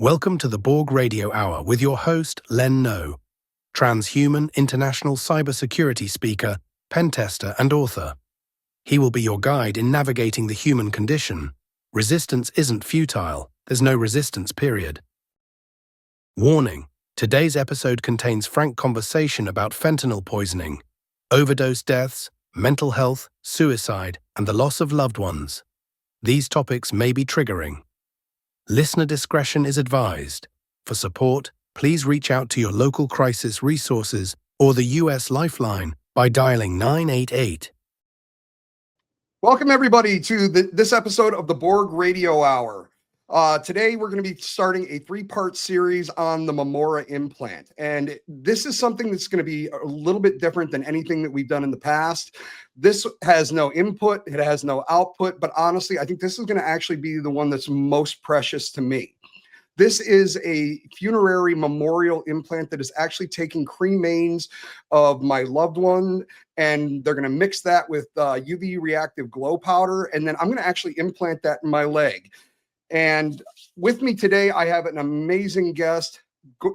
Welcome to the Borg Radio Hour with your host, Len No, transhuman international cybersecurity speaker, pen tester, and author. He will be your guide in navigating the human condition. Resistance isn't futile. There's no resistance, period. Warning: today's episode contains frank conversation about fentanyl poisoning, overdose deaths, mental health, suicide, and the loss of loved ones. These topics may be triggering. Listener discretion is advised. For support, please reach out to your local crisis resources or the U.S. Lifeline by dialing 988. Welcome, everybody, to this episode of the Borg Radio Hour. Today, we're going to be starting a three-part series on the Memora implant. And this is something that's going to be a little bit different than anything that we've done in the past. This has no input, it has no output, but honestly, I think this is going to actually be the one that's most precious to me. This is a funerary memorial implant that is actually taking cremains of my loved one, and they're going to mix that with UV reactive glow powder, and then I'm going to actually implant that in my leg. And with me today, I have an amazing guest,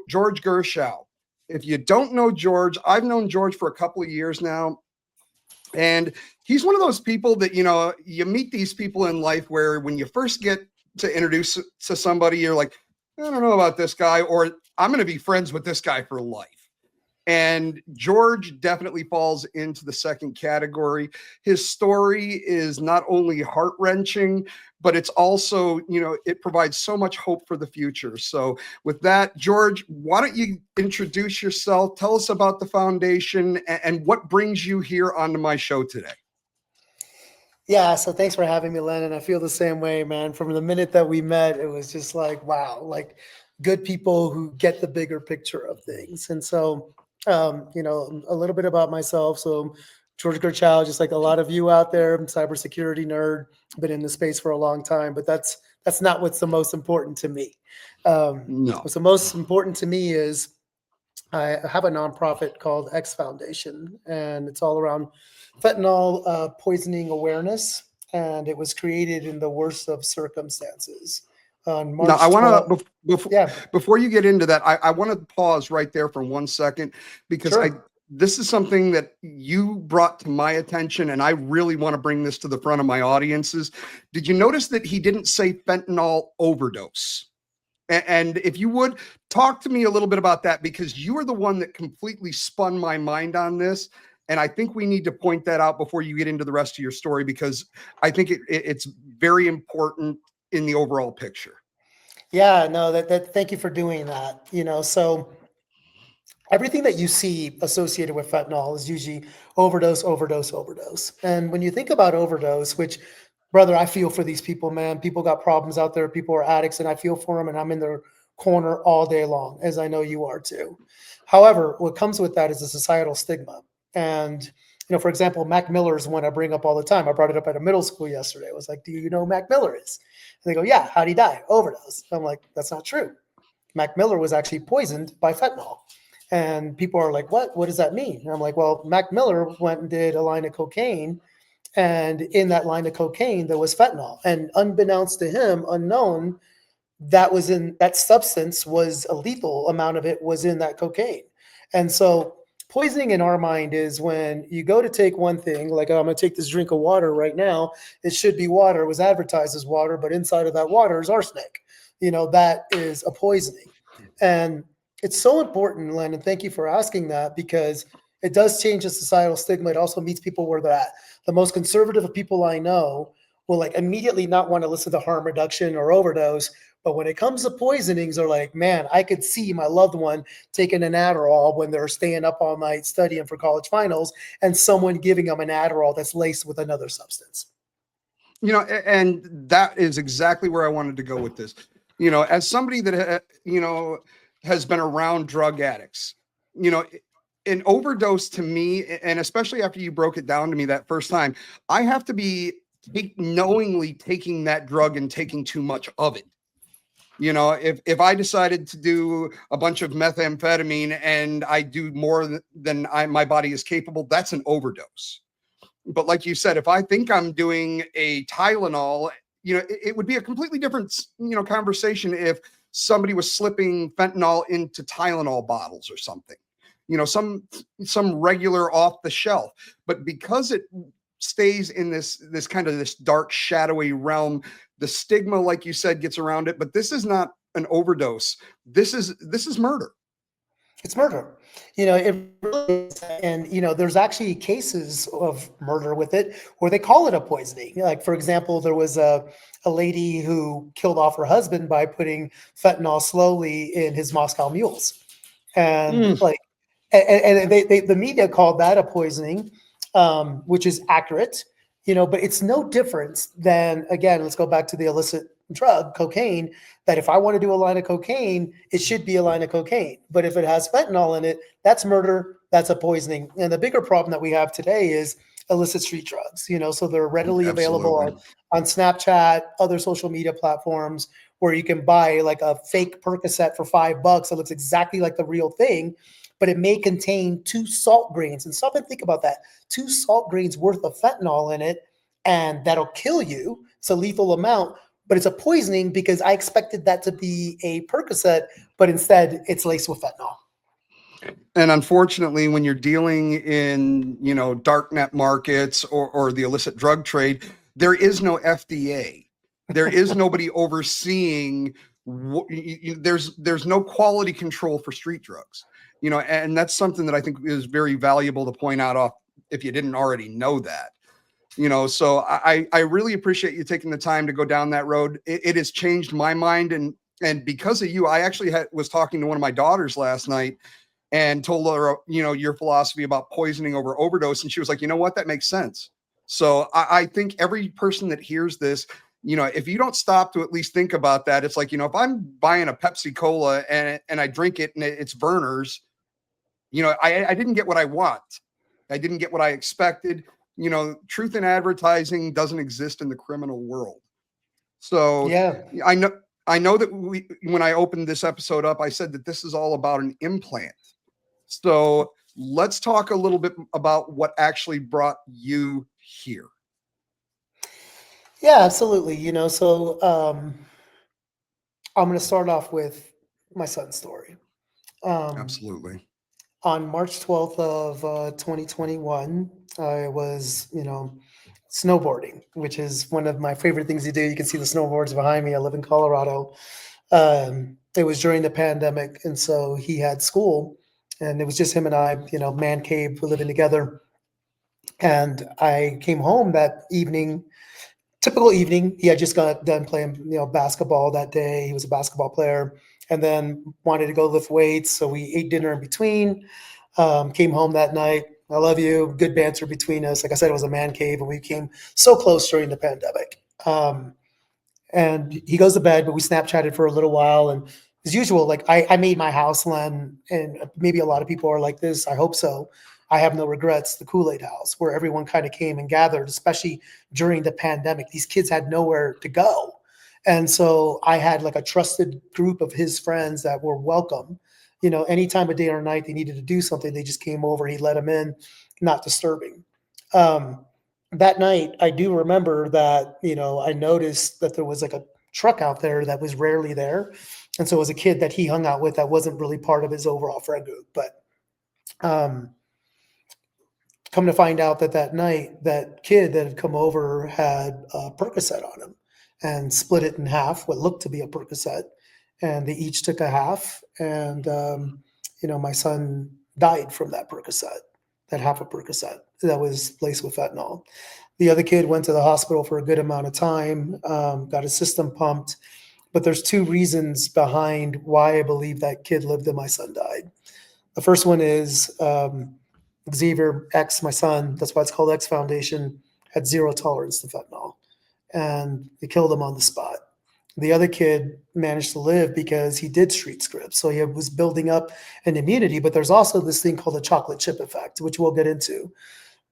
George Gershow. If you don't know George, I've known George for a couple of years now. And he's one of those people that, you meet these people in life where when you first get to introduce to somebody, you're like, I don't know about this guy, or I'm going to be friends with this guy for life. And George definitely falls into the second category. His story is not only heart-wrenching, but it's also, it provides so much hope for the future. So with that, George, why don't you introduce yourself? Tell us about the foundation and what brings you here onto my show today. Yeah, so thanks for having me, Len. And I feel the same way, man. From the minute that we met, it was just like, wow, like good people who get the bigger picture of things. And so, a little bit about myself. So George Gershow, just like a lot of you out there, I'm a cybersecurity nerd, been in the space for a long time, but that's not what's the most important to me. No. What's the most important to me is I have a nonprofit called X Foundation, and it's all around fentanyl poisoning awareness, and it was created in the worst of circumstances. On March now, I want to before you get into that, I want to pause right there for 1 second, because Sure. This is something that you brought to my attention, and I really want to bring this to the front of my audiences. Did you notice that he didn't say fentanyl overdose? And if you would, talk to me a little bit about that, because you are the one that completely spun my mind on this. And I think we need to point that out before you get into the rest of your story, because I think it's very important in the overall picture. Yeah, no, thank you for doing that. So everything that you see associated with fentanyl is usually overdose. And when you think about overdose, which, brother, I feel for these people, man. People got problems out there. People are addicts, and I feel for them, and I'm in their corner all day long, as I know you are too. However, what comes with that is a societal stigma. And, for example, Mac Miller is one I bring up all the time. I brought it up at a middle school yesterday. I was like, do you know who Mac Miller is? And they go, yeah, how'd he die? Overdose. I'm like, that's not true. Mac Miller was actually poisoned by fentanyl. And people are like, what? What does that mean? And I'm like, well, Mac Miller went and did a line of cocaine. And in that line of cocaine, there was fentanyl. And unbeknownst to him, unknown, that substance was a lethal amount of it was in that cocaine. And so poisoning in our mind is when you go to take one thing, like, oh, I'm going to take this drink of water right now. It should be water. It was advertised as water, but inside of that water is arsenic. That is a poisoning. And it's so important, Len, and thank you for asking that, because it does change the societal stigma. It also meets people where they're at. The most conservative of people I know will immediately not want to listen to harm reduction or overdose. But when it comes to poisonings, they're like, man, I could see my loved one taking an Adderall when they're staying up all night studying for college finals, and someone giving them an Adderall that's laced with another substance. And that is exactly where I wanted to go with this. As somebody that, has been around drug addicts, an overdose to me, and especially after you broke it down to me that first time, I have to be knowingly taking that drug and taking too much of it. If I decided to do a bunch of methamphetamine and I do more than my body is capable, that's an overdose. But like you said, if I think I'm doing a Tylenol, it would be a completely different, conversation if somebody was slipping fentanyl into Tylenol bottles or something, some regular off the shelf. But because it stays in this kind of this dark, shadowy realm, the stigma, like you said, gets around it. But this is not an overdose. This is murder. It's murder. It really is. And, there's actually cases of murder with it where they call it a poisoning. Like, for example, there was a lady who killed off her husband by putting fentanyl slowly in his Moscow mules. And the media called that a poisoning, which is accurate, but it's no difference than, again, let's go back to the illicit drug, cocaine, that if I want to do a line of cocaine, it should be a line of cocaine. But if it has fentanyl in it, that's murder, that's a poisoning. And the bigger problem that we have today is illicit street drugs, so they're readily available on Snapchat, other social media platforms, where you can buy like a fake Percocet for $5 that looks exactly like the real thing, but it may contain 2 salt grains. And stop and think about that. 2 salt grains worth of fentanyl in it, and that'll kill you. It's a lethal amount, but it's a poisoning because I expected that to be a Percocet, but instead it's laced with fentanyl. And unfortunately, when you're dealing in, darknet markets or the illicit drug trade, there is no FDA. There is nobody overseeing. There's no quality control for street drugs, and that's something that I think is very valuable to point out if you didn't already know that. So I really appreciate you taking the time to go down that road. It has changed my mind. And because of you, I actually was talking to one of my daughters last night and told her, your philosophy about poisoning over overdose. And she was like, you know what, that makes sense. So I think every person that hears this, if you don't stop to at least think about that, it's like, if I'm buying a Pepsi Cola and I drink it and it's Vernors, I didn't get what I want. I didn't get what I expected. Truth in advertising doesn't exist in the criminal world. So yeah, I know that when I opened this episode up, I said that this is all about an implant. So let's talk a little bit about what actually brought you here. Yeah, absolutely. So I'm going to start off with my son's story. Absolutely. On March 12th of 2021, I was, snowboarding, which is one of my favorite things to do. You can see the snowboards behind me. I live in Colorado. It was during the pandemic, and so he had school, and it was just him and I, man cave, we're living together. And I came home that evening, typical evening. He had just got done playing, basketball that day. He was a basketball player, and then wanted to go lift weights. So we ate dinner in between. Came home that night. I love you. Good banter between us. Like I said, it was a man cave, and we came so close during the pandemic. And he goes to bed, but we Snapchatted for a little while. And as usual, like I made my house, Len, and maybe a lot of people are like this. I hope so. I have no regrets. The Kool-Aid house, where everyone kind of came and gathered, especially during the pandemic. These kids had nowhere to go. And so I had like a trusted group of his friends that were welcome. Any time of day or night they needed to do something, they just came over. He let them in, not disturbing. That night, I do remember that, I noticed that there was like a truck out there that was rarely there. And so it was a kid that he hung out with that wasn't really part of his overall friend group. But come to find out that night, that kid that had come over had a Percocet on him and split it in half, what looked to be a Percocet. And they each took a half. And, my son died from that Percocet, that half a Percocet that was laced with fentanyl. The other kid went to the hospital for a good amount of time, got his system pumped. But there's 2 reasons behind why I believe that kid lived and my son died. The first one is Xavier X, my son, that's why it's called X Foundation, had 0 tolerance to fentanyl. And they killed him on the spot. The other kid managed to live because he did street scripts. So he was building up an immunity. But there's also this thing called the chocolate chip effect, which we'll get into,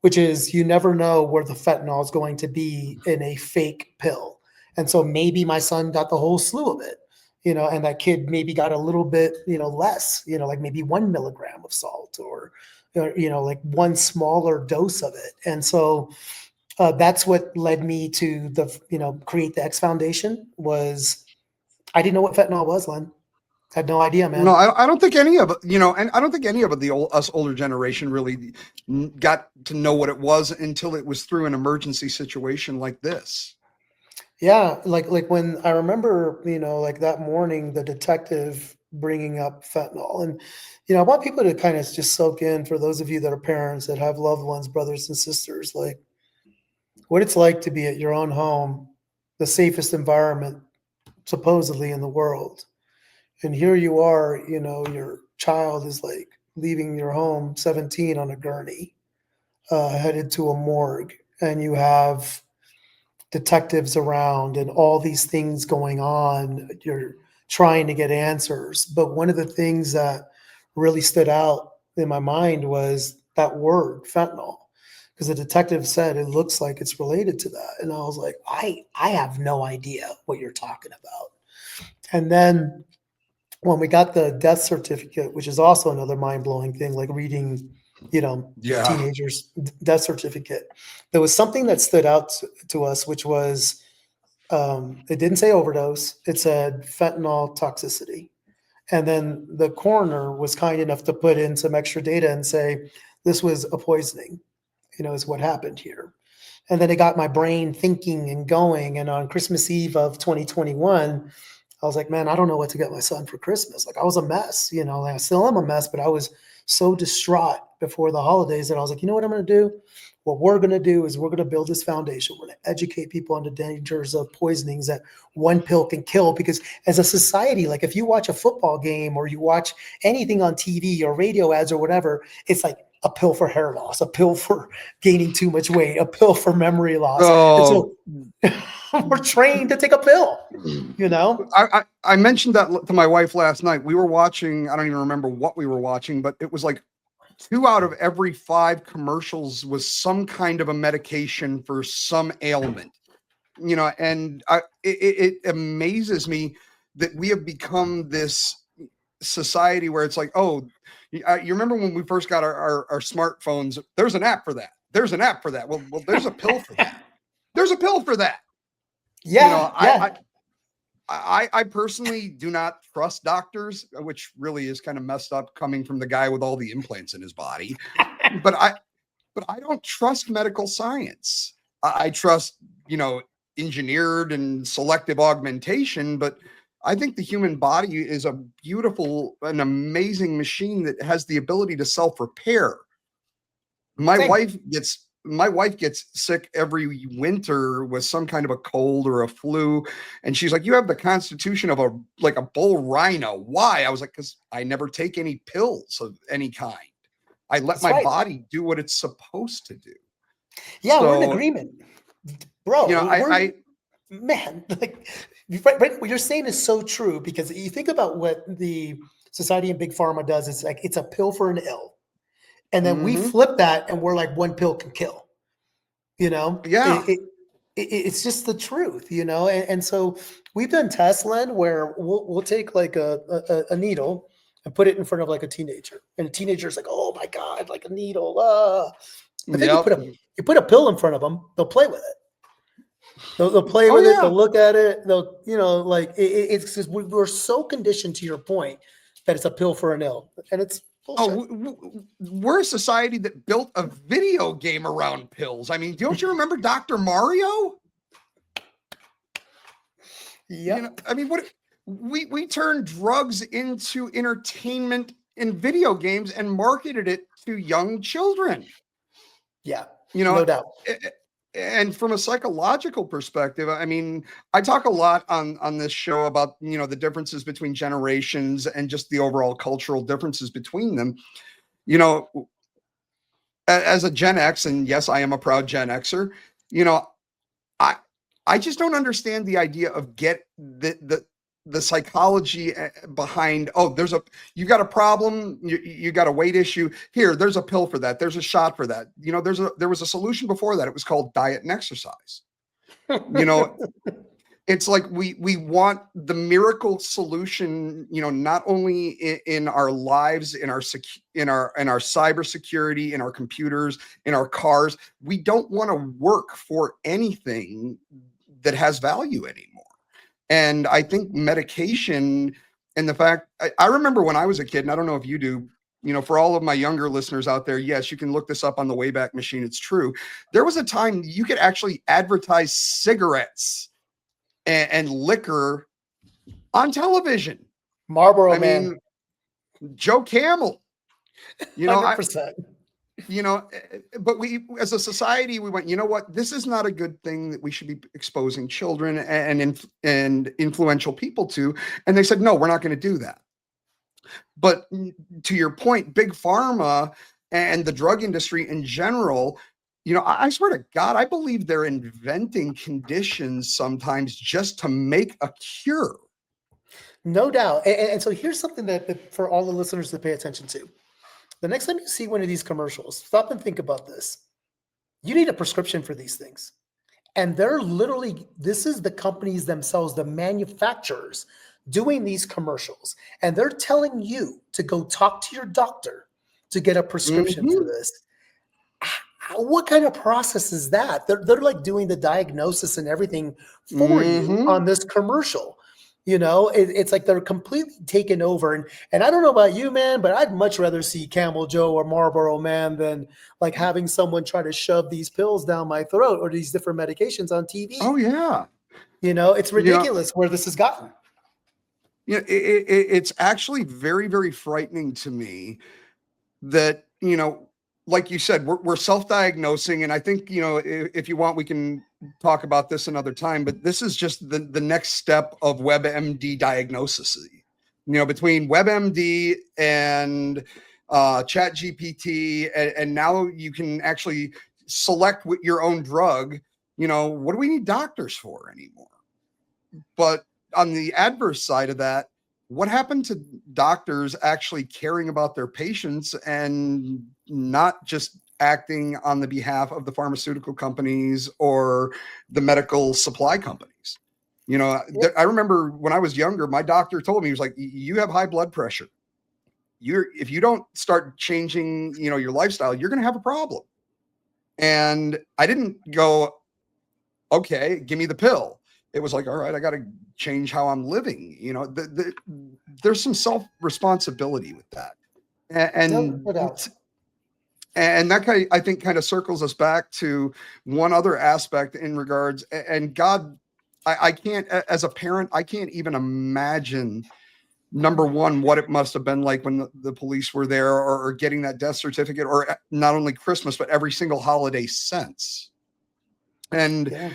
which is you never know where the fentanyl is going to be in a fake pill. And so maybe my son got the whole slew of it, and that kid maybe got a little bit, less, like maybe 1 milligram of salt or like one smaller dose of it. And so that's what led me to create the X Foundation. Was I didn't know what fentanyl was, Len. Had no idea, man. No, I don't think any of it, and I don't think any of it, us older generation really got to know what it was until it was through an emergency situation like this. Yeah, like when I remember, like that morning, the detective bringing up fentanyl, and I want people to kind of just soak in, for those of you that are parents that have loved ones, brothers and sisters, like what it's like to be at your own home, the safest environment supposedly in the world, and here you are, your child is like leaving your home, 17, on a gurney, headed to a morgue, and you have detectives around and all these things going on. You're trying to get answers. But one of the things that really stood out in my mind was that word, fentanyl, because the detective said it looks like it's related to that. And I was like, I have no idea what you're talking about. And then when we got the death certificate, which is also another mind-blowing thing, like reading, Yeah. teenagers' death certificate, there was something that stood out to us, which was it didn't say overdose. It said fentanyl toxicity. And then the coroner was kind enough to put in some extra data and say, this was a poisoning, is what happened here. And then it got my brain thinking and going. And on Christmas Eve of 2021, I was like, man, I don't know what to get my son for Christmas. Like I was a mess, I still am a mess, but I was so distraught before the holidays that I was like, you know what I'm going to do? What we're going to do is we're going to build this foundation. We're going to educate people on the dangers of poisonings that one pill can kill. Because as a society, like if you watch a football game or you watch anything on TV or radio ads or whatever, it's like a pill for hair loss, a pill for gaining too much weight, a pill for memory loss. And so we're trained to take a pill, I mentioned that to my wife last night. We were watching, I don't even remember what we were watching, but it was like 2 out of every 5 commercials was some kind of a medication for some ailment, and it amazes me that we have become this society where it's like, oh, you remember when we first got our smartphones, there's an app for that. There's an app for that. Well, there's a pill for that. There's a pill for that. Yeah. I personally do not trust doctors, which really is kind of messed up coming from the guy with all the implants in his body. But I don't trust medical science. I trust, engineered and selective augmentation, but I think the human body is a beautiful, an amazing machine that has the ability to self-repair. My wife gets sick every winter with some kind of a cold or a flu, and she's like, you have the constitution of a bull rhino. Why? I was like, because I never take any pills of any kind. I let my body do what it's supposed to do. Yeah, we're in agreement, bro. Man, like right, what you're saying is so true, because you think about what the society and big pharma does. It's like it's a pill for an ill. And then we flip that and we're like, one pill can kill, Yeah. It's just the truth, And so we've done tests, Len, where we'll take like a needle and put it in front of like a teenager, and the teenager's like, oh my God, like a needle. But then you put a pill in front of them, they'll play with it. They'll play with it. They'll look at it. They'll, it's just, we're so conditioned, to your point, that it's a pill for an ill, and it's bullshit. We're a society that built a video game around pills. I mean, don't you remember Dr. Mario? Yeah. I mean, what we turned drugs into entertainment in video games and marketed it to young children. Yeah. No doubt. And from a psychological perspective, I mean, I talk a lot on this show about, the differences between generations and just the overall cultural differences between them. As a Gen X, and yes, I am a proud Gen Xer, I just don't understand the idea of the psychology behind, you got a problem, you got a weight issue, here, there's a pill for that, there's a shot for that. There was a solution before that. It was called diet and exercise. It's like we want the miracle solution, not only in our lives, in our cybersecurity, in our computers, in our cars. We don't want to work for anything that has value anymore. And I think medication And the fact, I remember when I was a kid, and I don't know if you do, for all of my younger listeners out there, yes, you can look this up on the Wayback Machine. It's true. There was a time you could actually advertise cigarettes and liquor on television. Marlboro I Man, mean, Joe Camel, 100%. But we, as a society, we went, you know what, this is not a good thing that we should be exposing children and influential people to. And they said, no, we're not going to do that. But to your point, big pharma and the drug industry in general, I swear to God, I believe they're inventing conditions sometimes just to make a cure. No doubt. And so here's something that for all the listeners to pay attention to. The next time you see one of these commercials, stop and think about this. You need a prescription for these things. And they're literally, this is the companies themselves, the manufacturers doing these commercials. And they're telling you to go talk to your doctor to get a prescription for this. What kind of process is that? They're like doing the diagnosis and everything for you on this commercial. It's like they're completely taken over. And I don't know about you, man, but I'd much rather see Camel Joe or Marlboro Man than like having someone try to shove these pills down my throat or these different medications on TV. Oh, yeah. It's ridiculous where this has gotten. It's actually very, very frightening to me that, like you said, we're self-diagnosing. And I think, if you want, we can talk about this another time, but this is just the next step of WebMD diagnosis, between WebMD and ChatGPT. And now you can actually select your own drug. What do we need doctors for anymore? But on the adverse side of that, what happened to doctors actually caring about their patients and not just acting on the behalf of the pharmaceutical companies or the medical supply companies? I remember when I was younger, my doctor told me, he was like, you have high blood pressure. If you don't start changing, your lifestyle, you're going to have a problem. And I didn't go, okay, give me the pill. It was like, all right, I got to change how I'm living. There's some self-responsibility with that. And that I think kind of circles us back to one other aspect in regards, and God, I can't, as a parent, I can't even imagine, number one, what it must have been like when the police were there or getting that death certificate, or not only Christmas, but every single holiday since. And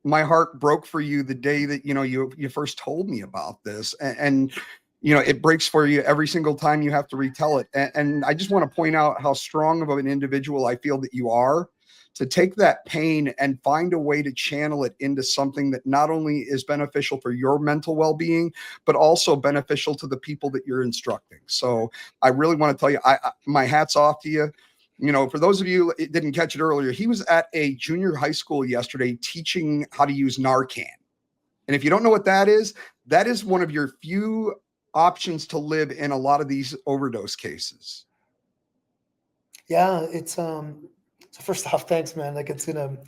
my heart broke for you the day that, you first told me about this, and it breaks for you every single time you have to retell it. And I just want to point out how strong of an individual I feel that you are, to take that pain and find a way to channel it into something that not only is beneficial for your mental well-being, but also beneficial to the people that you're instructing. So I really want to tell you, my hat's off to you. For those of you that didn't catch it earlier, he was at a junior high school yesterday teaching how to use Narcan. And if you don't know what that is one of your few options to live in a lot of these overdose cases. Yeah, it's so first off, thanks, man. Like it's gonna,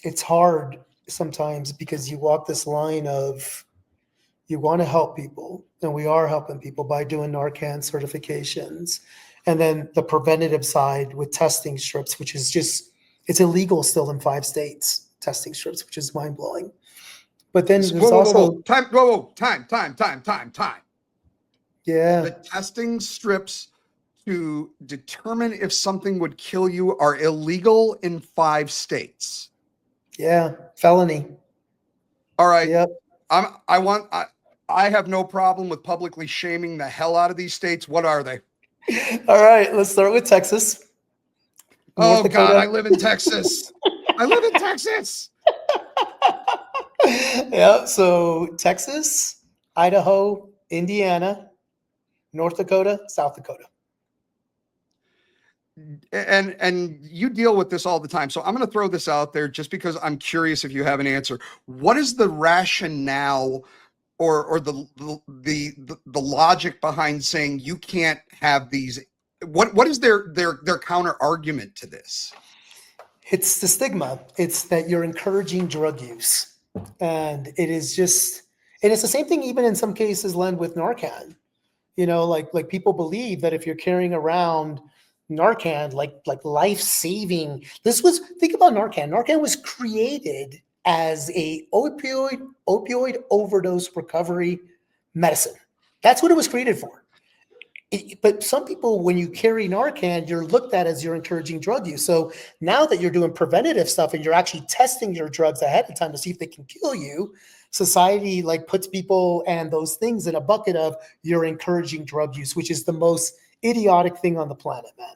it's hard sometimes because you walk this line of you want to help people, and we are helping people by doing Narcan certifications. And then the preventative side with testing strips, which is just, it's illegal still in 5 states, testing strips, which is mind blowing. But then there's also time. Yeah. The testing strips to determine if something would kill you are illegal in 5 states. Yeah. Felony. All right. Yep. I have no problem with publicly shaming the hell out of these states. What are they? All right. Let's start with Texas. Oh, God, I live in Texas. I live in Texas. Yeah. So Texas, Idaho, Indiana, North Dakota, South Dakota. And you deal with this all the time. So I'm going to throw this out there just because I'm curious if you have an answer. What is the rationale or the logic behind saying you can't have these? What is their counter argument to this? It's the stigma. It's that you're encouraging drug use. And it is just, And it's the same thing even in some cases, Len, with Narcan. Like people believe that if you're carrying around Narcan, like life-saving, think about Narcan. Narcan was created as a opioid overdose recovery medicine. That's what it was created for. But some people, when you carry Narcan, you're looked at as you're encouraging drug use. So now that you're doing preventative stuff and you're actually testing your drugs ahead of time to see if they can kill you, society like puts people and those things in a bucket of you're encouraging drug use, which is the most idiotic thing on the planet, man.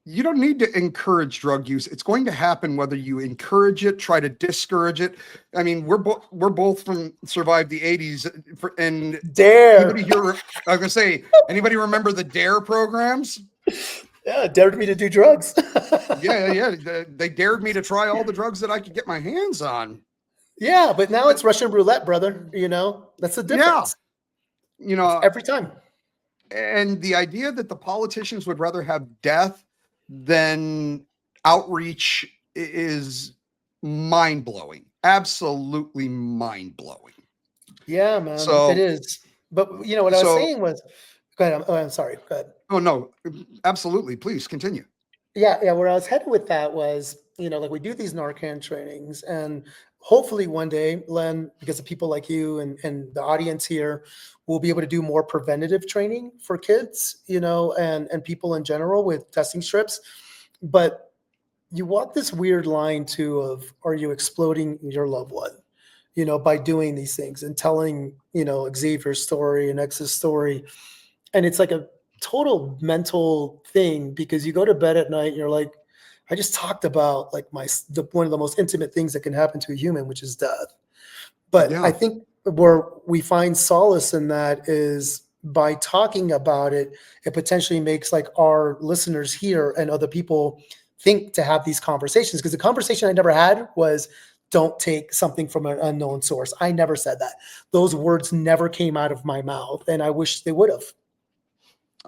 You don't need to encourage drug use. It's going to happen whether you encourage it, try to discourage it. I mean, we're both survived the 80s, and Dare. anybody here, I was gonna say, anybody remember the Dare programs? Yeah, dared me to do drugs. Yeah. They dared me to try all the drugs that I could get my hands on. Yeah, but now it's Russian roulette, brother. That's the difference. Yeah. Every time. And the idea that the politicians would rather have death than outreach is mind-blowing. Absolutely mind-blowing. Yeah, man, So it is. But what I was saying was, go ahead. I'm sorry. Go ahead. Oh no, absolutely. Please continue. Yeah. Where I was headed with that was, like we do these Narcan trainings, and hopefully one day, Len, because of people like you and the audience here, we'll be able to do more preventative training for kids, and people in general with testing strips. But you walk this weird line too of, are you exploding your loved one, by doing these things and telling, Xavier's story and X's story. And it's like a total mental thing, because you go to bed at night and you're like, I just talked about like one of the most intimate things that can happen to a human, which is death. But Yeah. I think where we find solace in that is by talking about it, it potentially makes like our listeners here and other people think to have these conversations. Because the conversation I never had was, don't take something from an unknown source. I never said that. Those words never came out of my mouth, and I wish they would have.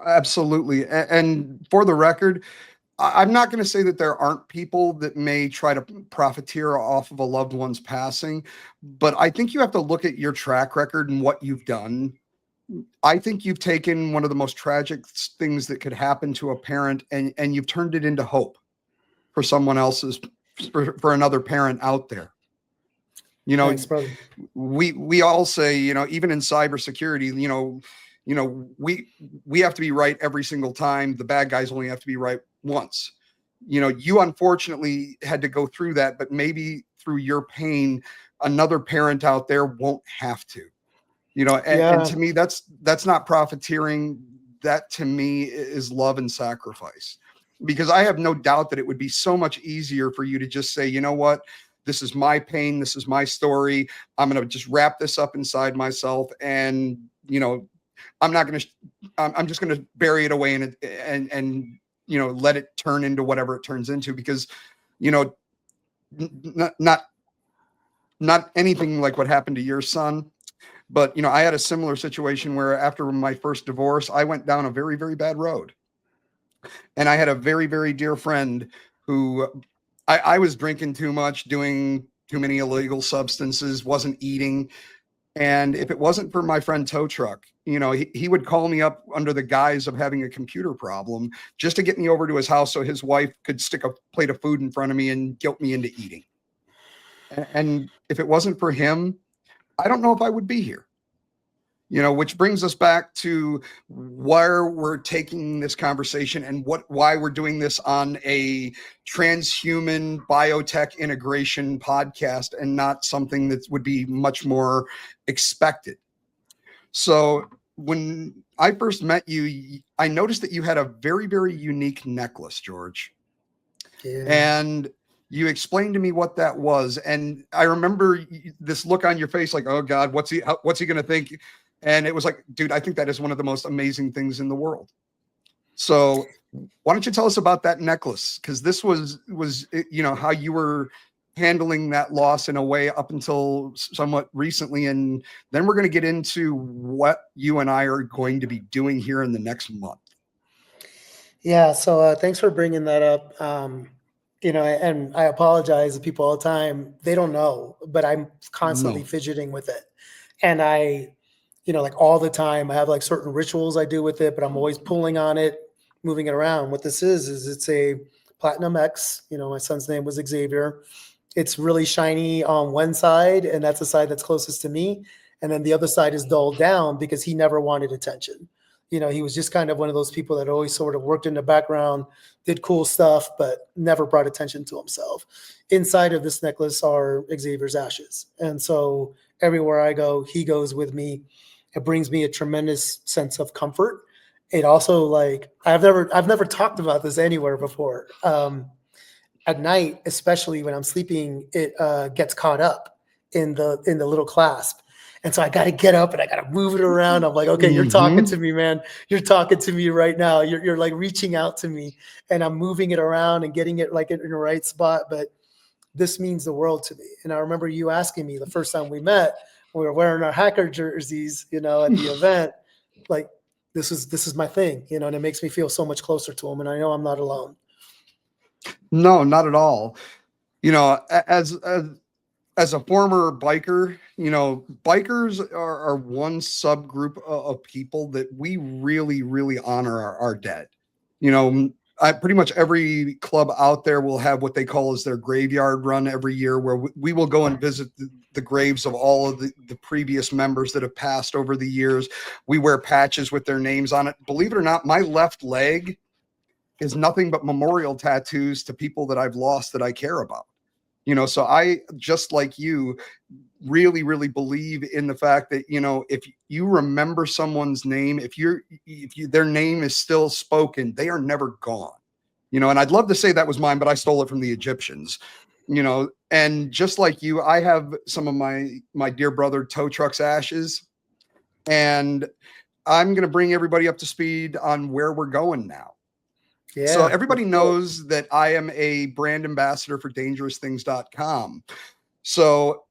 Absolutely. And for the record, I'm not going to say that there aren't people that may try to profiteer off of a loved one's passing, but I think you have to look at your track record and what you've done. I think you've taken one of the most tragic things that could happen to a parent, and you've turned it into hope for someone else's, for another parent out there. Thanks, brother. We all say, even in cybersecurity, we have to be right every single time. The bad guys only have to be right once. You unfortunately had to go through that, but maybe through your pain, another parent out there won't have to. And to me, that's not profiteering. That to me is love and sacrifice, because I have no doubt that it would be so much easier for you to just say, you know what, this is my pain, this is my story, I'm going to just wrap this up inside myself, and I'm just going to bury it away and let it turn into whatever it turns into, because not anything like what happened to your son. But, I had a similar situation where after my first divorce, I went down a very, very bad road. And I had a very, very dear friend who I was drinking too much, doing too many illegal substances, wasn't eating. And if it wasn't for my friend Tow Truck, he would call me up under the guise of having a computer problem just to get me over to his house so his wife could stick a plate of food in front of me and guilt me into eating. And if it wasn't for him, I don't know if I would be here. Which brings us back to where we're taking this conversation and why we're doing this on a transhuman biotech integration podcast and not something that would be much more expected. So when I first met you, I noticed that you had a very, very unique necklace, George. Yeah. And you explained to me what that was. And I remember this look on your face like, oh God, what's he going to think? And it was like, dude, I think that is one of the most amazing things in the world. So why don't you tell us about that necklace? Because this was how you were handling that loss in a way up until somewhat recently. And then we're going to get into what you and I are going to be doing here in the next month. Yeah. So thanks for bringing that up. And I apologize to people all the time. They don't know, but I'm constantly fidgeting with it. And I, like all the time, I have like certain rituals I do with it, but I'm always pulling on it, moving it around. What this is it's a Platinum X. My son's name was Xavier. It's really shiny on one side, and that's the side that's closest to me. And then the other side is dulled down because he never wanted attention. He was just kind of one of those people that always sort of worked in the background, did cool stuff, but never brought attention to himself. Inside of this necklace are Xavier's ashes. And so everywhere I go, he goes with me. It brings me a tremendous sense of comfort. It also, like, I've never talked about this anywhere before. At night, especially when I'm sleeping, it gets caught up in the little clasp. And so I got to get up and I got to move it around. I'm like, okay, you're talking to me, man. You're talking to me right now. You're like reaching out to me, and I'm moving it around and getting it like in the right spot. But this means the world to me. And I remember you asking me the first time we met, we were wearing our hacker jerseys, at the event, like, this is my thing, and it makes me feel so much closer to him. And I know I'm not alone. No, not at all. As a former biker, bikers are one subgroup of people that we really, really honor our dead. Pretty much every club out there will have what they call as their graveyard run every year, where we will go and visit the graves of all of the previous members that have passed over the years. We wear patches with their names on it. Believe it or not, my left leg is nothing but memorial tattoos to people that I've lost that I care about. So I, just like you, really, really believe in the fact that, if you remember someone's name, if their name is still spoken, they are never gone, and I'd love to say that was mine, but I stole it from the Egyptians, and just like you, I have some of my dear brother Tow Truck's ashes, and I'm going to bring everybody up to speed on where we're going now. Yeah. So everybody knows that I am a brand ambassador for dangerousthings.com. So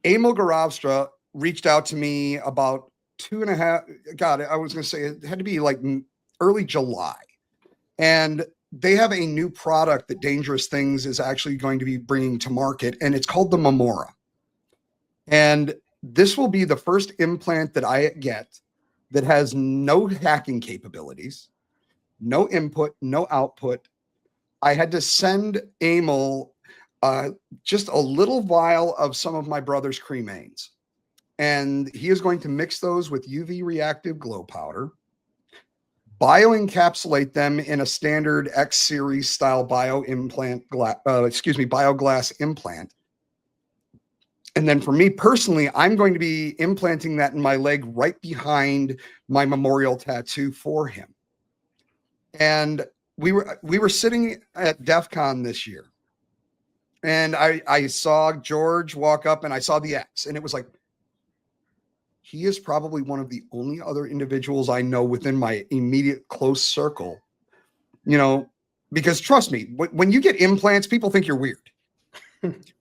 Emil Garavstra reached out to me about I was going to say it had to be like early July. And they have a new product that Dangerous Things is actually going to be bringing to market, and it's called the Memora. And this will be the first implant that I get that has no hacking capabilities, no input, no output. I had to send Emil just a little vial of some of my brother's cremains. And he is going to mix those with UV reactive glow powder, bioencapsulate them in a standard X series style bioglass implant. And then for me personally, I'm going to be implanting that in my leg right behind my memorial tattoo for him. And we were sitting at DEF CON this year, and I saw George walk up, and I saw the X, and it was like, he is probably one of the only other individuals I know within my immediate close circle, because trust me, when you get implants, people think you're weird.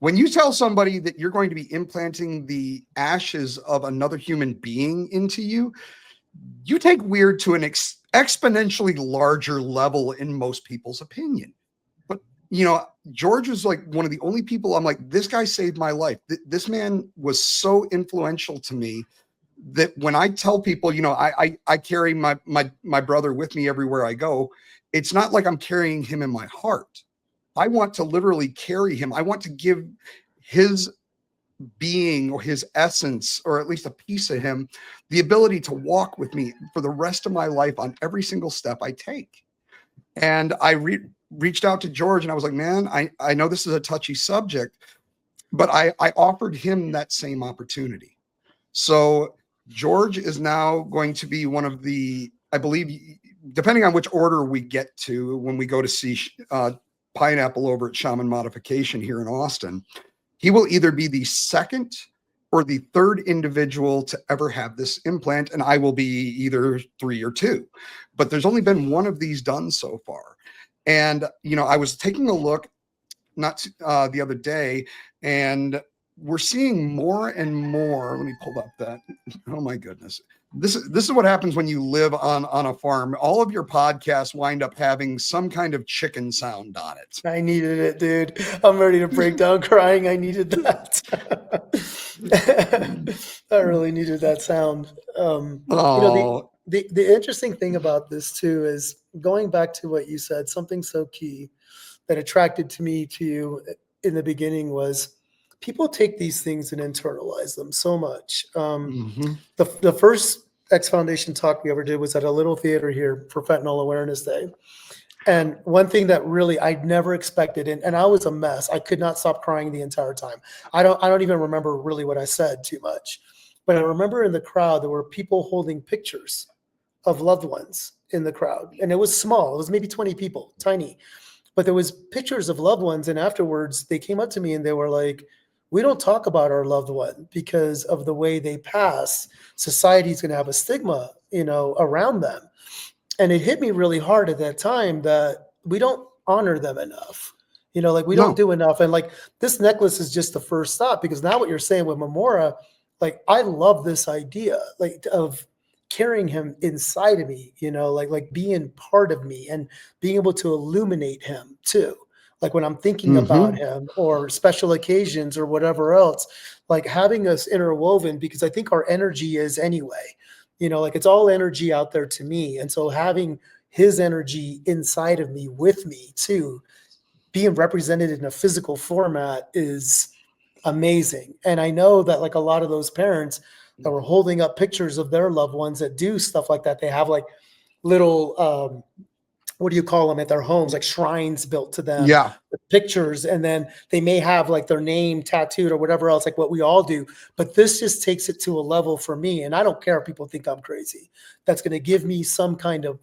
When you tell somebody that you're going to be implanting the ashes of another human being into you, you take weird to an exponentially larger level in most people's opinion. But, George was like one of the only people I'm like, this guy saved my life. This man was so influential to me that when I tell people, I carry my brother with me everywhere I go, it's not like I'm carrying him in my heart. I want to literally carry him. I want to give his being or his essence, or at least a piece of him, the ability to walk with me for the rest of my life on every single step I take. And I reached out to George, and I was like, man, I know this is a touchy subject, but I offered him that same opportunity. So George is now going to be one of the, I believe, depending on which order we get to when we go to see Pineapple over at Shaman Modification here in Austin, he will either be the second or the third individual to ever have this implant, and I will be either 3 or 2. But there's only been one of these done so far. And, I was taking a look the other day, and we're seeing more and more. Let me pull up that. Oh my goodness. This is what happens when you live on a farm. All of your podcasts wind up having some kind of chicken sound on it. I needed it, dude. I'm ready to break down crying. I needed that. I really needed that sound. Oh, The interesting thing about this too is going back to what you said, something so key that attracted to me to you in the beginning was people take these things and internalize them so much. mhm. The first X Foundation talk we ever did was at a little theater here for Fentanyl Awareness Day. And one thing that really I'd never expected, and I was a mess. I could not stop crying the entire time. I don't even remember really what I said too much. But I remember in the crowd there were people holding pictures of loved ones in the crowd. And it was small. It was maybe 20 people, tiny. But there was pictures of loved ones, and afterwards they came up to me and they were like, we don't talk about our loved one because of the way they pass. Society's going to have a stigma, around them. And it hit me really hard at that time that we don't honor them enough. Like we don't No. do enough. And like this necklace is just the first stop, because now what you're saying with Memora, like I love this idea, like of carrying him inside of me, like being part of me and being able to illuminate him too. Like when I'm thinking about Mhm. him or special occasions or whatever else, like having us interwoven, because I think our energy is anyway, like it's all energy out there to me. And so having his energy inside of me with me too, being represented in a physical format is amazing. And I know that like a lot of those parents that were holding up pictures of their loved ones that do stuff like that, they have like little what do you call them at their homes, like shrines built to them Yeah. with pictures, and then they may have like their name tattooed or whatever else, like what we all do. But this just takes it to a level for me, and I don't care if people think I'm crazy. That's going to give me some kind of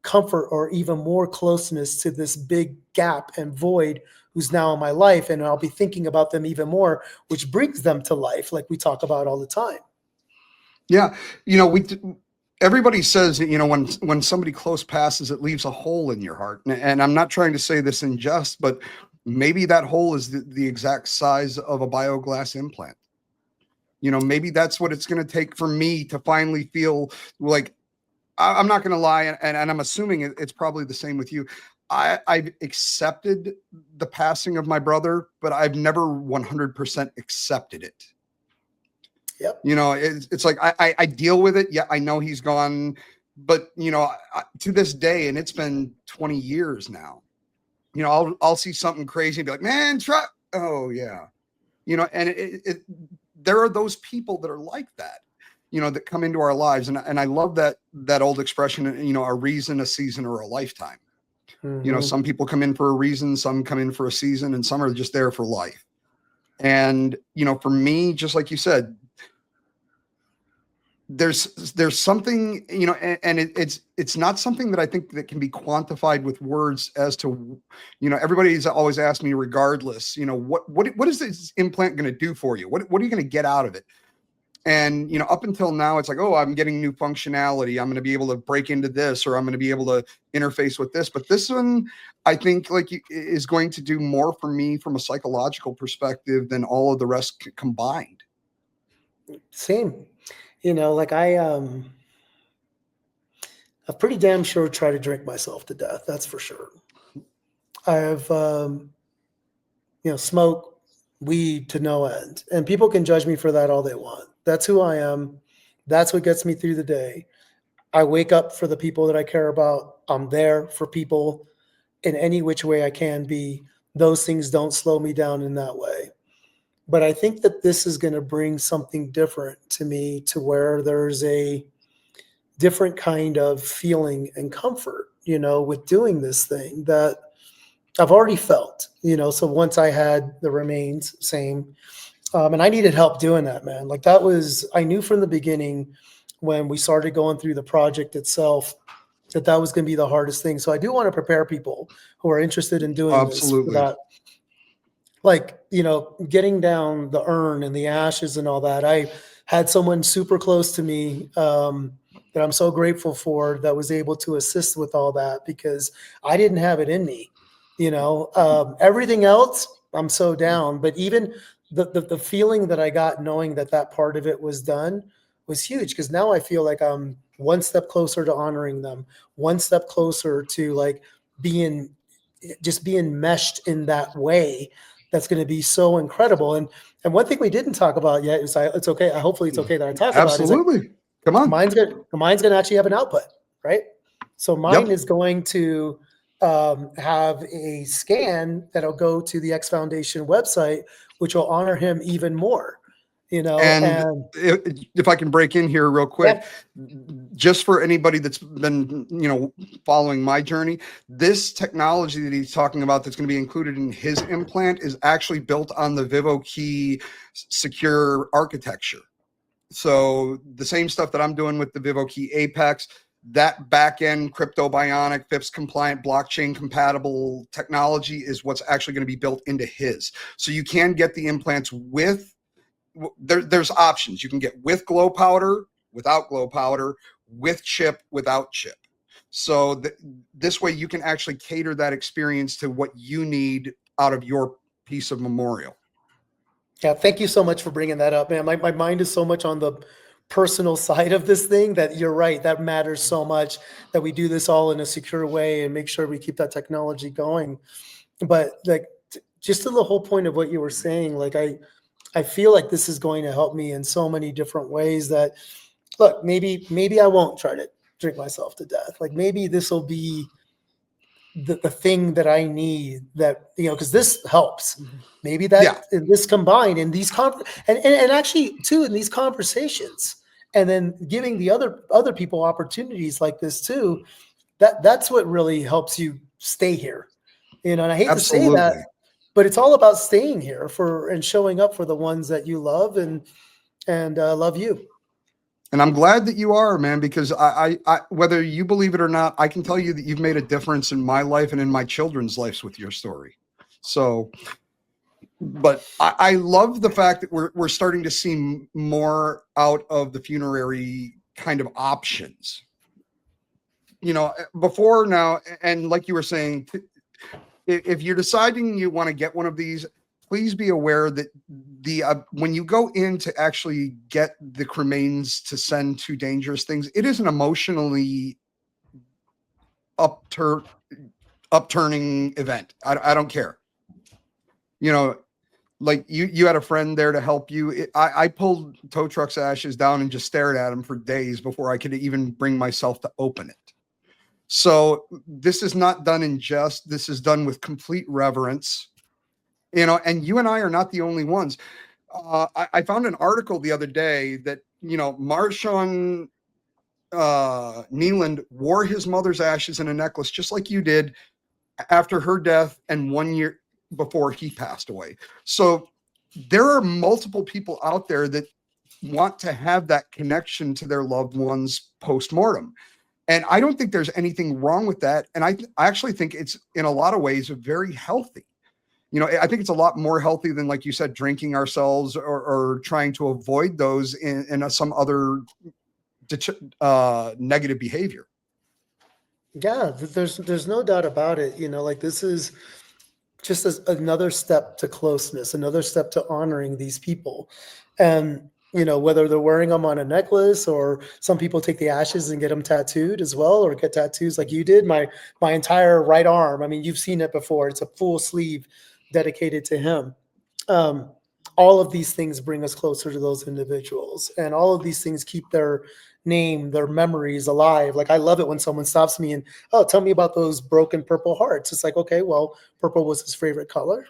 comfort or even more closeness to this big gap and void who's now in my life, and I'll be thinking about them even more, which brings them to life, like we talk about all the time. Yeah. Everybody says that, when somebody close passes, it leaves a hole in your heart. And I'm not trying to say this in jest, but maybe that hole is the exact size of a bioglass implant. Maybe that's what it's going to take for me to finally feel like, I'm not going to lie. And I'm assuming it's probably the same with you. I've accepted the passing of my brother, but I've never 100% accepted it. Yep. It's like I deal with it. Yeah, I know he's gone, but to this day, and it's been 20 years now. I'll see something crazy and be like, man, try. Oh yeah, and there are those people that are like that, that come into our lives, and I love that old expression, a reason, a season, or a lifetime. Mm-hmm. Some people come in for a reason, some come in for a season, and some are just there for life. And for me, just like you said, there's something, and it's not something that I think that can be quantified with words as to, everybody's always asked me, regardless, what is this implant going to do for you? What are you going to get out of it? And, up until now, it's like, oh, I'm getting new functionality. I'm going to be able to break into this, or I'm going to be able to interface with this. But this one, I think, is going to do more for me from a psychological perspective than all of the rest combined. Same. Like I'm pretty damn sure try to drink myself to death. That's for sure. I have, smoke weed to no end, and people can judge me for that all they want. That's who I am. That's what gets me through the day. I wake up for the people that I care about. I'm there for people in any which way I can be. Those things don't slow me down in that way. But I think that this is going to bring something different to me, to where there's a different kind of feeling and comfort, with doing this thing that I've already felt, so once I had the remains, same. And I needed help doing that, man. Like I knew from the beginning when we started going through the project itself, that was going to be the hardest thing. So I do want to prepare people who are interested in doing this for Absolutely. that. Like, getting down the urn and the ashes and all that. I had someone super close to me that I'm so grateful for, that was able to assist with all that, because I didn't have it in me. Everything else, I'm so down. But even the feeling that I got knowing that that part of it was done was huge, because now I feel like I'm one step closer to honoring them, one step closer to like being just being meshed in that way. That's going to be so incredible. And one thing we didn't talk about yet is it's okay. Hopefully it's okay that I talk about is like Absolutely. Come on. mine's going to actually have an output, right? So mine Yep. is going to have a scan that'll go to the X Foundation website, which will honor him even more, And and if I can break in here real quick, yeah, just for anybody that's been, following my journey, this technology that he's talking about that's going to be included in his implant is actually built on the VivoKey secure architecture. So the same stuff that I'm doing with the VivoKey Apex, that back-end crypto bionic, FIPS compliant, blockchain compatible technology is what's actually going to be built into his. So you can get the implants with, there's options. You can get with glow powder, without glow powder, with chip, without chip. So this way you can actually cater that experience to what you need out of your piece of memorial. yeah. Thank you so much for bringing that up, man. My mind is so much on the personal side of this thing that you're right. That matters so much that we do this all in a secure way and make sure we keep that technology going. But like, just to the whole point of what you were saying, like I feel like this is going to help me in so many different ways that, look, maybe I won't try to drink myself to death. Like maybe this will be the thing that I need, that, because this helps. Maybe that in this combined in these and actually too, in these conversations, and then giving the other people opportunities like this too, that's what really helps you stay here. And I hate to say that, but it's all about staying here and showing up for the ones that you love and love you. And I'm glad that you are, man, because I, whether you believe it or not, I can tell you that you've made a difference in my life and in my children's lives with your story. So, but I love the fact that we're starting to see more out of the funerary kind of options. Before now, and like you were saying, if you're deciding you want to get one of these, please be aware that when you go in to actually get the cremains to send to dangerous things, it is an emotionally upturning event. I don't care. Like you had a friend there to help you. I pulled tow truck's ashes down and just stared at them for days before I could even bring myself to open it. So this is not done in jest. This is done with complete reverence. And you and I are not the only ones. I found an article the other day that, Marshawn Neeland wore his mother's ashes in a necklace, just like you did, after her death and 1 year before he passed away. So there are multiple people out there that want to have that connection to their loved ones post-mortem. And I don't think there's anything wrong with that. And I actually think it's, in a lot of ways, very healthy. I think it's a lot more healthy than, like you said, drinking ourselves or trying to avoid those in some other negative behavior. Yeah, there's no doubt about it. Like this is just another step to closeness, another step to honoring these people. And, whether they're wearing them on a necklace, or some people take the ashes and get them tattooed as well, or get tattoos like you did. My entire right arm, I mean, you've seen it before. It's a full sleeve dedicated to him. All of these things bring us closer to those individuals, and all of these things keep their name, their memories alive. Like I love it when someone stops me and, oh, tell me about those broken purple hearts. It's like, okay, well, purple was his favorite color,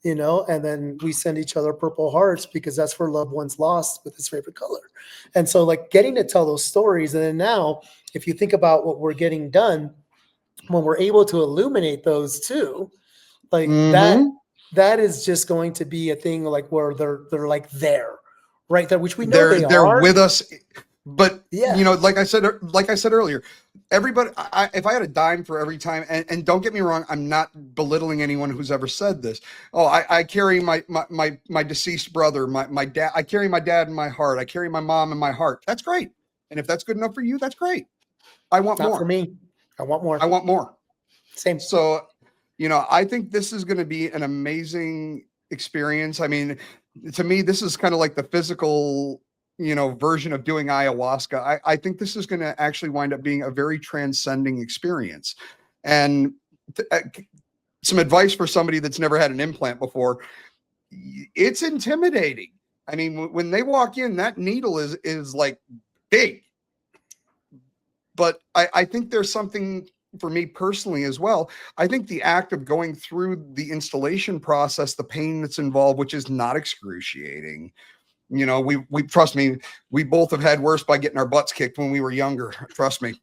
and then we send each other purple hearts because that's for loved ones lost with his favorite color. And so like getting to tell those stories. And then now, if you think about what we're getting done, when we're able to illuminate those too, like that is just going to be a thing, like where they're like there, right there, which we know they're with us. But yeah, like I said earlier, everybody, if I had a dime for every time, and don't get me wrong, I'm not belittling anyone who's ever said this. Oh, I carry my deceased brother, my dad. I carry my dad in my heart. I carry my mom in my heart. That's great. And if that's good enough for you, that's great. I want more. Not for me. I want more. I want more. Same. So, I think this is going to be an amazing experience. I mean, to me, this is kind of like the physical, version of doing ayahuasca. I think this is going to actually wind up being a very transcending experience. And some advice for somebody that's never had an implant before: it's intimidating. I mean, when they walk in, that needle is like big. But I think there's something for me personally as well. I think the act of going through the installation process, the pain that's involved, which is not excruciating. We trust me, we both have had worse by getting our butts kicked when we were younger. Trust me.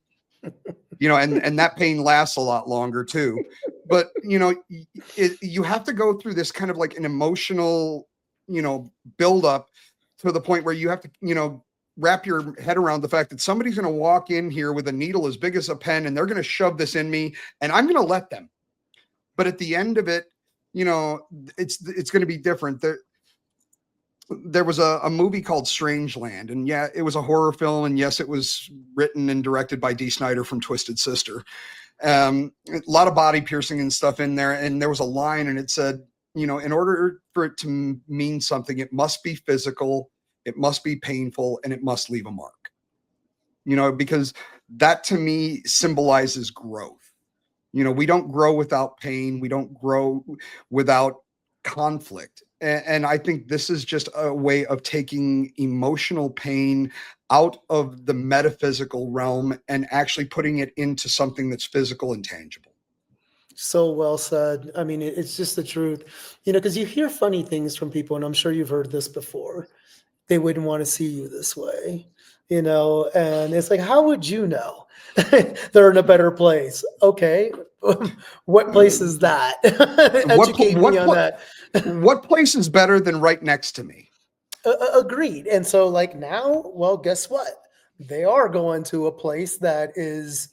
And that pain lasts a lot longer too. But you have to go through this kind of like an emotional, build up to the point where you have to, wrap your head around the fact that somebody's going to walk in here with a needle as big as a pen, and they're going to shove this in me, and I'm going to let them. But at the end of it, it's going to be different. There was a movie called Strangeland, and yeah, it was a horror film, and yes, it was written and directed by Dee Snider from Twisted Sister. A lot of body piercing and stuff in there, and there was a line, and it said, in order for it to mean something, it must be physical, it must be painful, and it must leave a mark. Because that to me symbolizes growth. We don't grow without pain, we don't grow without conflict. And I think this is just a way of taking emotional pain out of the metaphysical realm and actually putting it into something that's physical and tangible. So well said. I mean, it's just the truth, because you hear funny things from people, and I'm sure you've heard this before. They wouldn't want to see you this way, and it's like, how would you know they're in a better place? Okay. What place is that? Educate me on that. What place is better than right next to me? Agreed. And so like now, well, guess what? They are going to a place that is,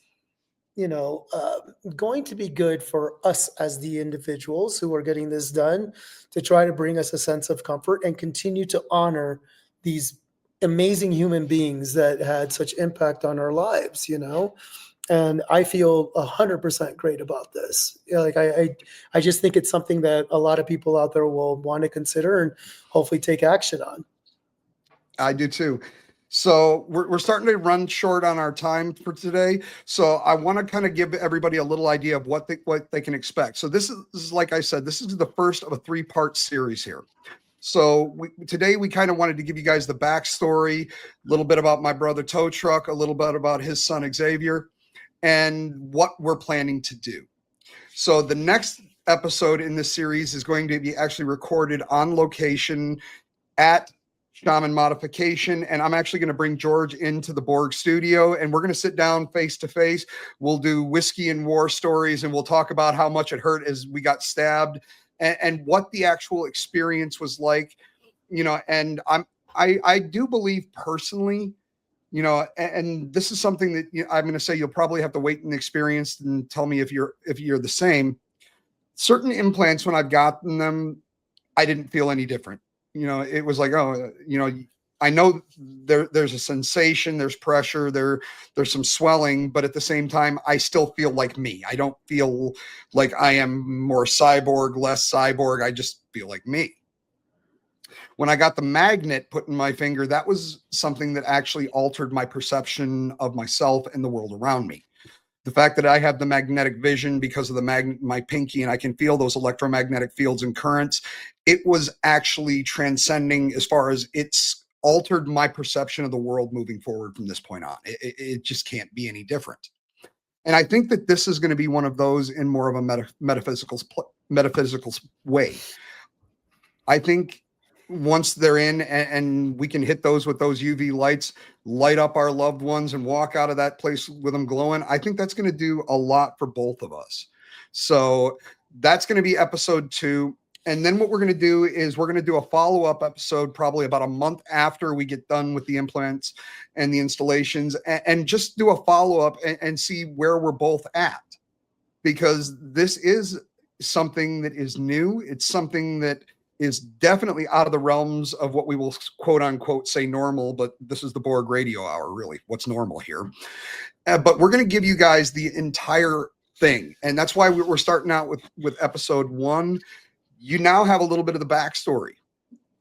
going to be good for us as the individuals who are getting this done, to try to bring us a sense of comfort and continue to honor these amazing human beings that had such impact on our lives, and I feel 100% great about this. I just think it's something that a lot of people out there will want to consider and hopefully take action on. I do too. So we're starting to run short on our time for today. So I want to kind of give everybody a little idea of what they can expect. So this is like I said, this is the first of a 3-part series here. So today we kind of wanted to give you guys the backstory, a little bit about my brother Tow Truck, a little bit about his son Xavier, and what we're planning to do. So the next episode in this series is going to be actually recorded on location at Shaman Modification, and I'm actually going to bring George into the Borg studio, and we're going to sit down face to face. We'll do whiskey and war stories, and we'll talk about how much it hurt as we got stabbed, and what the actual experience was like. And I do believe personally, and this is something that I'm going to say you'll probably have to wait and experience and tell me if you're the same. Certain implants, when I've gotten them, I didn't feel any different. It was like, I know there's a sensation, there's pressure, there's some swelling, but at the same time, I still feel like me. I don't feel like I am more cyborg, less cyborg. I just feel like me. When I got the magnet put in my finger, that was something that actually altered my perception of myself and the world around me. The fact that I have the magnetic vision because of my pinky, and I can feel those electromagnetic fields and currents, it was actually transcending as far as it's altered my perception of the world moving forward from this point on. It just can't be any different. And I think that this is going to be one of those in more of a metaphysical way. I think once they're in and we can hit those with those UV lights, light up our loved ones and walk out of that place with them glowing, I think that's going to do a lot for both of us. So that's going to be episode 2. And then what we're going to do is we're going to do a follow-up episode probably about a month after we get done with the implants and the installations, and just do a follow-up and see where we're both at. Because this is something that is new. It's something that is definitely out of the realms of what we will quote unquote say normal, but this is the Borg Radio Hour, really. What's normal here? But we're going to give you guys the entire thing. And that's why we're starting out with episode 1. you now have a little bit of the backstory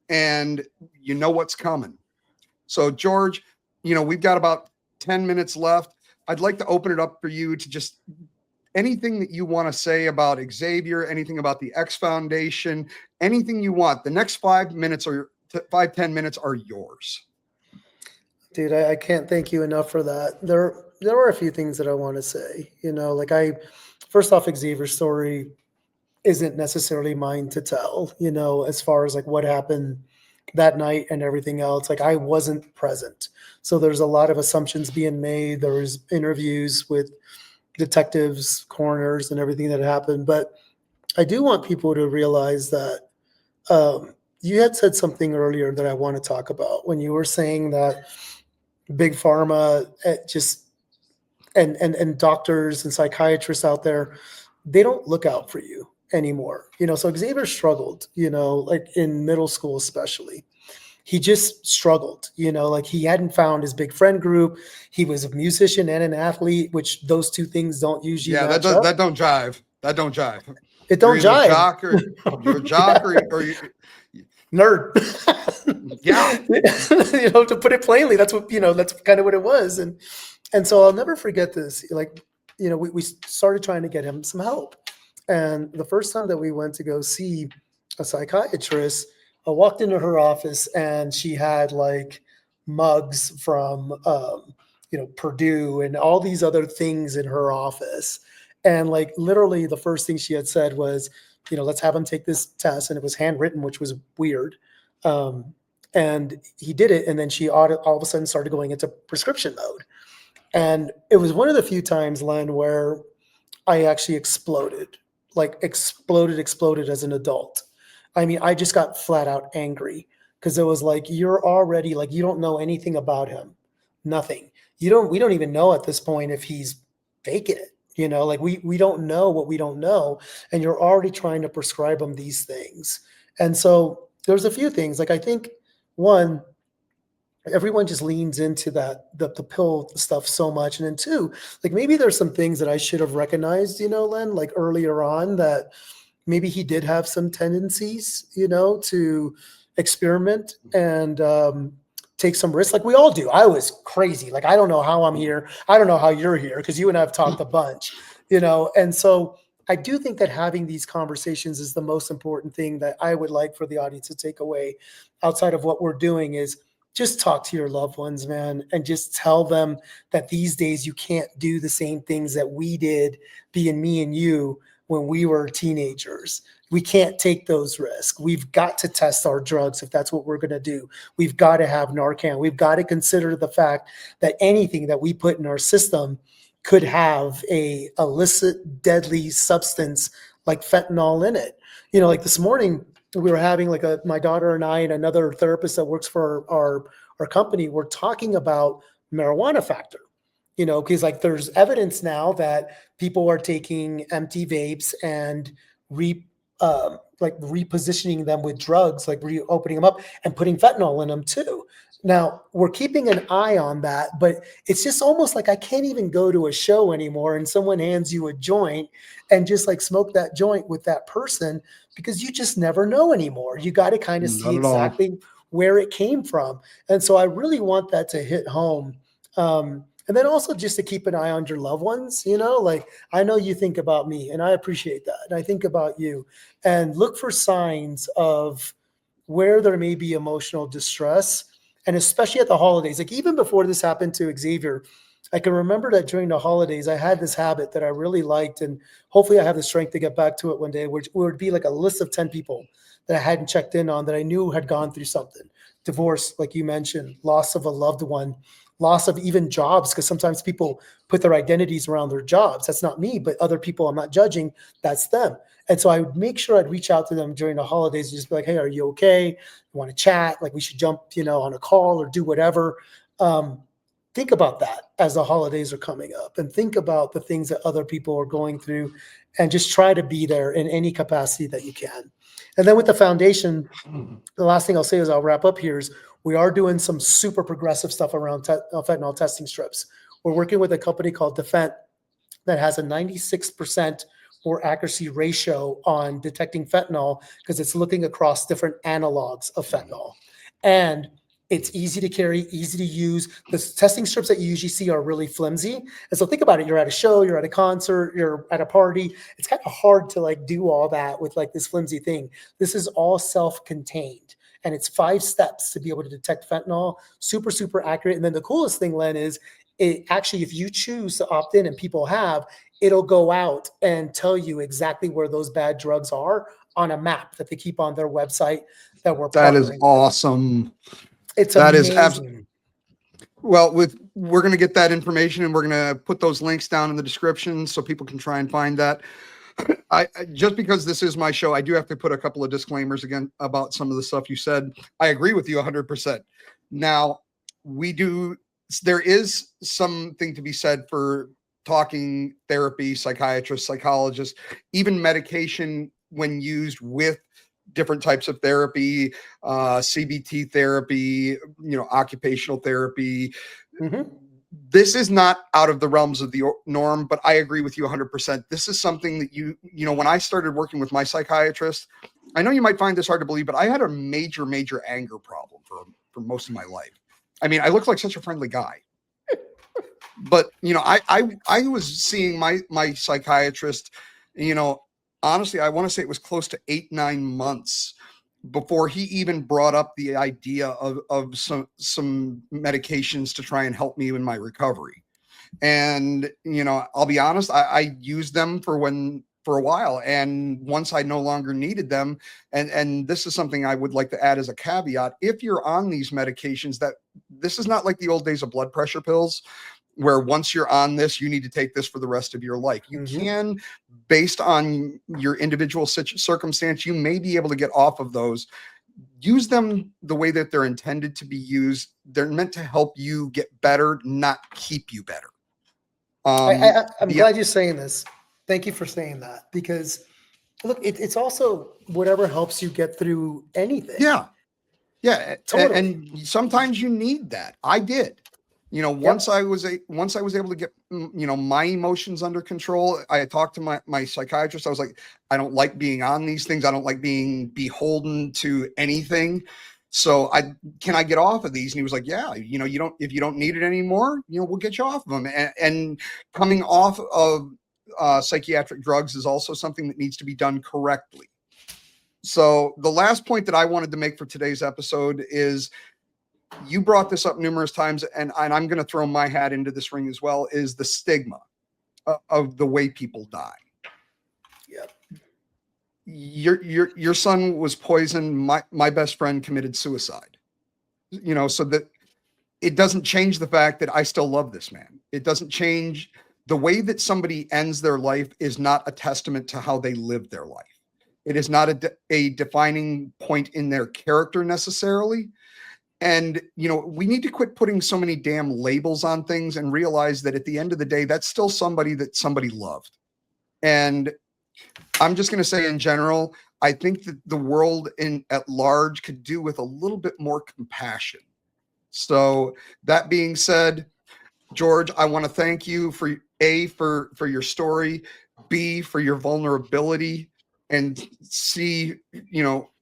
and you know what's coming. So George, we've got about 10 minutes left. I'd like to open it up for you to just anything that you want to say about Xavier, anything about the X Foundation, anything you want. The next 5 minutes or 10 minutes are yours. Dude, I can't thank you enough for that. There are a few things that I want to say. First off, Xavier's story isn't necessarily mine to tell, as far as like what happened that night and everything else. Like I wasn't present. So there's a lot of assumptions being made. There was interviews with detectives, coroners, and everything that happened. But I do want people to realize that you had said something earlier that I want to talk about when you were saying that big pharma and doctors and psychiatrists out there, they don't look out for you anymore. So Xavier struggled, like in middle school, especially. He just struggled, like he hadn't found his big friend group. He was a musician and an athlete, which those two things don't usually that don't jive. That don't jive. It don't You're jive. You're a jock or you nerd. Yeah. To put it plainly, that's kind of what it was. And so I'll never forget this. Like, we started trying to get him some help. And the first time that we went to go see a psychiatrist, I walked into her office and she had like mugs from, Purdue and all these other things in her office. And like literally the first thing she had said was, let's have him take this test. And it was handwritten, which was weird. And he did it. And then she all of a sudden started going into prescription mode. And it was one of the few times, Len, where I actually exploded as an adult. I mean, I just got flat out angry because it was like, you're already like, you don't know anything about him. Nothing. We don't even know at this point if he's faking it. Like we don't know what we don't know. And you're already trying to prescribe him these things. And so there's a few things. Like I think one, everyone just leans into that, the pill stuff so much. And then two, like maybe there's some things that I should have recognized, Len, like earlier on that maybe he did have some tendencies, to experiment and take some risks like we all do. I was crazy. Like, I don't know how I'm here. I don't know how you're here because you and I have talked a bunch, and so I do think that having these conversations is the most important thing that I would like for the audience to take away outside of what we're doing is just talk to your loved ones, man, and just tell them that these days you can't do the same things that we did, being me and you, when we were teenagers. We can't take those risks. We've got to test our drugs if that's what we're going to do. We've got to have Narcan. We've got to consider the fact that anything that we put in our system could have a illicit, deadly substance like fentanyl in it. Like this morning, we were having like my daughter and I and another therapist that works for our company, we're talking about marijuana factor. Because like there's evidence now that people are taking empty vapes and repositioning them with drugs, like reopening them up and putting fentanyl in them too. Now we're keeping an eye on that, but it's just almost like I can't even go to a show anymore and someone hands you a joint and just like smoke that joint with that person because you just never know anymore. You got to kind of see exactly where it came from. And so I really want that to hit home. And then also just to keep an eye on your loved ones, like I know you think about me and I appreciate that. And I think about you and look for signs of where there may be emotional distress. And especially at the holidays, like even before this happened to Xavier, I can remember that during the holidays, I had this habit that I really liked. And hopefully I have the strength to get back to it one day, which would be like a list of 10 people that I hadn't checked in on that I knew had gone through something. Divorce, like you mentioned, loss of a loved one, loss of even jobs, because sometimes people put their identities around their jobs. That's not me, but other people I'm not judging, that's them. And so I would make sure I'd reach out to them during the holidays and just be like, hey, are you okay? You want to chat? Like we should jump, on a call or do whatever. Think about that as the holidays are coming up and think about the things that other people are going through and just try to be there in any capacity that you can. And then with the foundation, the last thing I'll say is I'll wrap up here is we are doing some super progressive stuff around fentanyl testing strips. We're working with a company called Defent that has a 96% or accuracy ratio on detecting fentanyl because it's looking across different analogs of fentanyl. And it's easy to carry, easy to use. The testing strips that you usually see are really flimsy. And so think about it. You're at a show, you're at a concert, you're at a party. It's kind of hard to like do all that with like this flimsy thing. This is all self-contained. And it's 5 steps to be able to detect fentanyl. Super, super accurate. And then the coolest thing, Len, is it actually, if you choose to opt in, and people have, it'll go out and tell you exactly where those bad drugs are on a map that they keep on their website that we're That is partnering with. awesome. It's That is amazing. Well, we're going to get that information, and we're going to put those links down in the description so people can try and find that. Just because this is my show, I do have to put a couple of disclaimers again about some of the stuff you said. I agree with you 100%. Now, there is something to be said for talking therapy, psychiatrists, psychologists, even medication when used with different types of therapy, CBT therapy, occupational therapy. Mm-hmm. This is not out of the realms of the norm, but I agree with you 100%. This is something that when I started working with my psychiatrist, I know you might find this hard to believe, but I had a major, major anger problem for most of my life. I mean, I looked like such a friendly guy, but I was seeing my psychiatrist, honestly, I want to say it was close to 8-9 months before he even brought up the idea of some medications to try and help me in my recovery. And, I'll be honest, I used them for a while. And once I no longer needed them, and this is something I would like to add as a caveat, if you're on these medications, that this is not like the old days of blood pressure pills, where once you're on this, you need to take this for the rest of your life. You can, based on your individual circumstance, you may be able to get off of those. Use them the way that they're intended to be used. They're meant to help you get better, not keep you better. I'm glad you're saying this. Thank you for saying that, because look, it's also whatever helps you get through anything. Yeah, Totally. and sometimes you need that. I did. Once I was able to get my emotions under control, I had talked to my psychiatrist. I was like, I don't like being on these things. I don't like being beholden to anything. So can I get off of these? And he was like, yeah, if you don't need it anymore, we'll get you off of them. And coming off of psychiatric drugs is also something that needs to be done correctly. So the last point that I wanted to make for today's episode is, you brought this up numerous times, and I'm going to throw my hat into this ring as well, is the stigma of the way people die. Yep. Your son was poisoned. My best friend committed suicide. So that it doesn't change the fact that I still love this man. It doesn't change the way that somebody ends their life is not a testament to how they lived their life. It is not a defining point in their character necessarily. And, we need to quit putting so many damn labels on things and realize that at the end of the day, that's still somebody that somebody loved. And I'm just going to say in general, I think that the world at large could do with a little bit more compassion. So that being said, George, I want to thank you for your story, B, for your vulnerability, and C,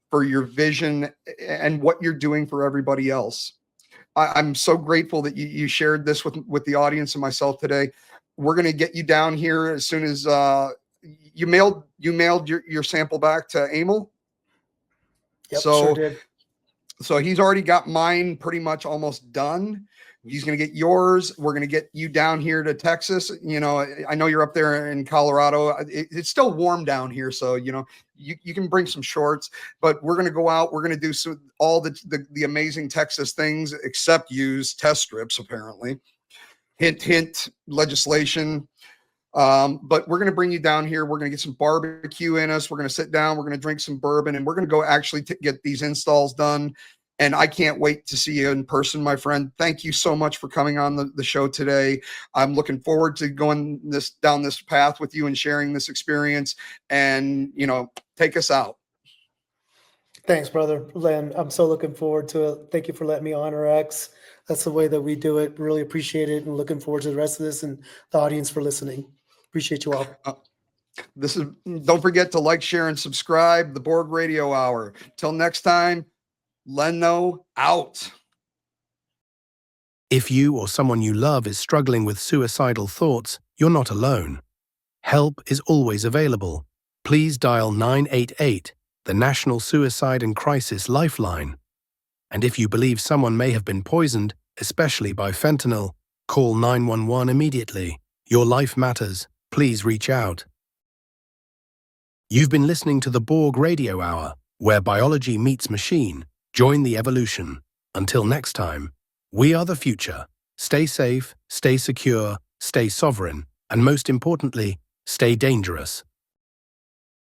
for your vision and what you're doing for everybody else. I'm so grateful that you shared this with the audience and myself today. We're going to get you down here as soon as you mailed your sample back to Emil. Yep, sure did. So he's already got mine pretty much almost done. He's going to get yours. We're going to get you down here to Texas. I know you're up there in Colorado. It's still warm down here. So, you can bring some shorts, but we're going to go out. We're going to do all the amazing Texas things, except use test strips, apparently. Hint, hint, legislation. But we're going to bring you down here. We're going to get some barbecue in us. We're going to sit down. We're going to drink some bourbon, and we're going to go actually get these installs done. And I can't wait to see you in person, my friend. Thank you so much for coming on the show today. I'm looking forward to going down this path with you and sharing this experience, and, take us out. Thanks, brother. Len, I'm so looking forward to it. Thank you for letting me honor X. That's the way that we do it. Really appreciate it, and looking forward to the rest of this, and the audience for listening. Appreciate you all. Don't forget to like, share, and subscribe. The Borg Radio Hour. Till next time, Leno out. If you or someone you love is struggling with suicidal thoughts, you're not alone. Help is always available. Please dial 988, the National Suicide and Crisis Lifeline. And if you believe someone may have been poisoned, especially by fentanyl, call 911 immediately. Your life matters. Please reach out. You've been listening to the Borg Radio Hour, where biology meets machine. Join the evolution. Until next time, we are the future. Stay safe, stay secure, stay sovereign, and most importantly, stay dangerous.